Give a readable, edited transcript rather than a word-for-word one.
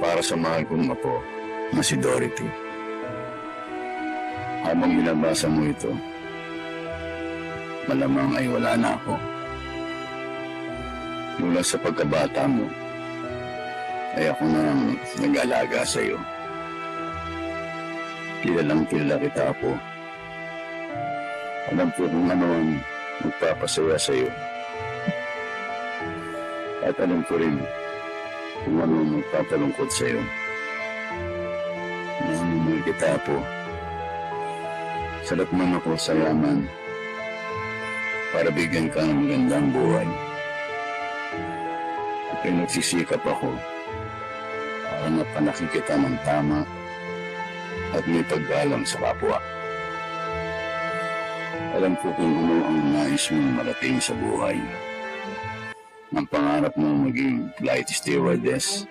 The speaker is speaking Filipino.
para sa mahal kong apo na si Dorothy. Habang binabasa mo ito, malamang ay wala na ako. Mula sa pagkabata mo, ay ako nang nag-alaga sa iyo. Kilalang kilala kita, Apo. Alam ko kung ano ang magpapasaya sa iyo. At alam ko rin kung ano ang magpapalungkot sa iyo. Nanginimil kita, Apo. Salat man ako sa yaman para bigyan ka ng magandang buhay. Kaya nagsisikap ako para napalaki kita ng tama at may paggalang sa kapwa. Alam ko kung ano ang nais mong marating sa buhay. Ang pangarap mong maging flight stewardess